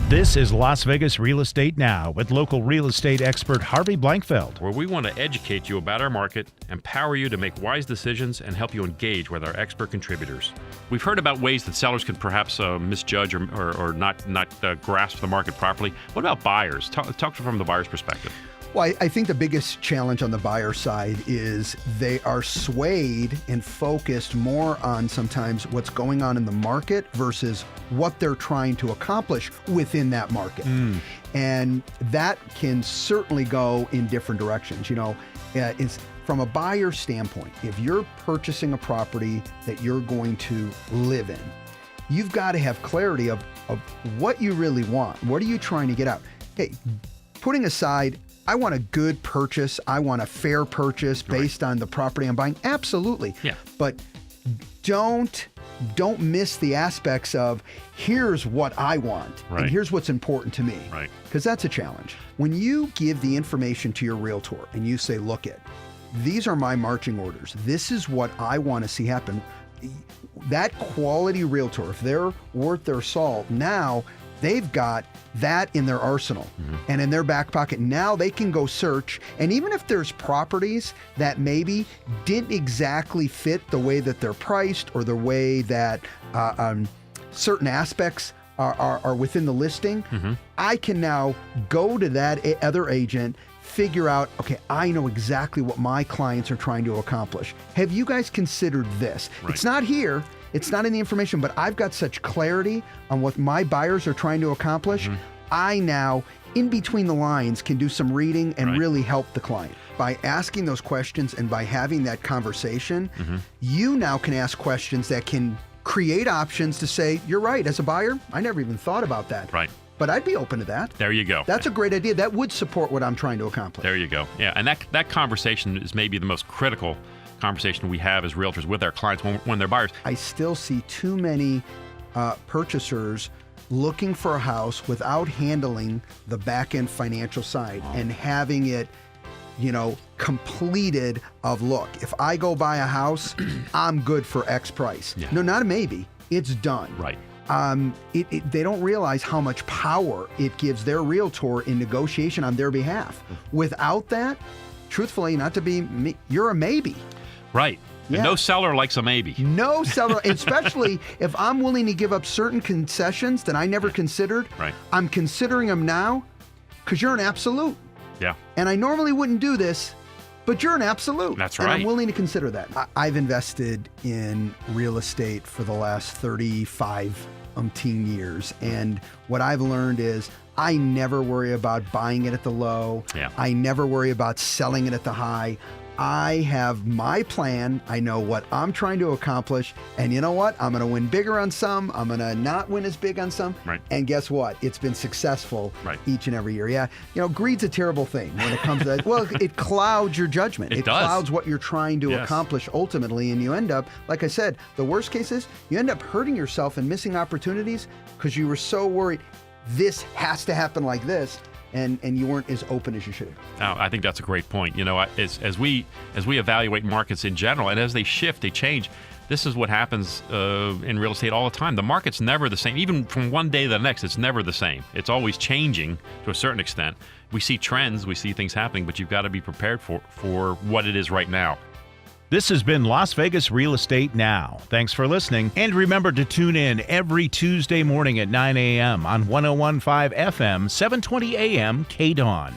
This is Las Vegas Real Estate Now with local real estate expert Harvey Blankfeld. Where we want to educate you about our market, empower you to make wise decisions, and help you engage with our expert contributors. We've heard about ways that sellers can perhaps misjudge or not grasp the market properly. What about buyers? Talk from the buyer's perspective. Well, I think the biggest challenge on the buyer side is they are swayed and focused more on sometimes what's going on in the market versus what they're trying to accomplish within that market. And that can certainly go in different directions. It's from a buyer standpoint, if you're purchasing a property that you're going to live in, you've got to have clarity of what you really want. What are you trying to get out? Hey, putting aside, I want a good purchase. I want a fair purchase based on the property I'm buying. Absolutely. Yeah. But don't miss the aspects of here's what I want and here's what's important to me. Right. Because that's a challenge. When you give the information to your realtor and you say, look these are my marching orders. This is what I want to see happen. That quality realtor, if they're worth their salt, now they've got that in their arsenal and in their back pocket. Now they can go search. And even if there's properties that maybe didn't exactly fit the way that they're priced or the way that certain aspects are within the listing, I can now go to that other agent, figure out, okay, I know exactly what my clients are trying to accomplish. Have you guys considered this? It's not here. It's not in the information, but I've got such clarity on what my buyers are trying to accomplish. I now, in between the lines, can do some reading and really help the client. By asking those questions and by having that conversation, you now can ask questions that can create options to say, you're right, as a buyer, I never even thought about that. Right. But I'd be open to that. There you go. That's a great idea. That would support what I'm trying to accomplish. There you go. Yeah, and that conversation is maybe the most critical conversation we have as realtors with our clients when they're buyers. I still see too many purchasers looking for a house without handling the back-end financial side and having it, completed of, look, if I go buy a house, I'm good for X price. Yeah. No, not a maybe. It's done. Right. They don't realize how much power it gives their realtor in negotiation on their behalf. Without that, truthfully, not to be me, you're a maybe. Right. Yeah. And no seller likes a maybe. No seller, especially if I'm willing to give up certain concessions that I never considered. Right. I'm considering them now because you're an absolute. Yeah. And I normally wouldn't do this, but you're an absolute. That's right. And I'm willing to consider that. I've invested in real estate for the last 35 years. And what I've learned is I never worry about buying it at the low. Yeah. I never worry about selling it at the high. I have my plan. I know what I'm trying to accomplish. And you know what? I'm going to win bigger on some. I'm going to not win as big on some. Right. And guess what? It's been successful each and every year. Yeah. Greed's a terrible thing when it comes to that. Well, it clouds your judgment. It clouds what you're trying to accomplish ultimately. And you end up, like I said, the worst case is you end up hurting yourself and missing opportunities because you were so worried this has to happen like this. And you weren't as open as you should have. I think that's a great point. As we evaluate markets in general, and as they shift, they change. This is what happens in real estate all the time. The market's never the same. Even from one day to the next, it's never the same. It's always changing to a certain extent. We see trends, we see things happening, but you've got to be prepared for what it is right now. This has been Las Vegas Real Estate Now. Thanks for listening. And remember to tune in every Tuesday morning at 9 a.m. on 101.5 FM, 720 a.m. KDAWN.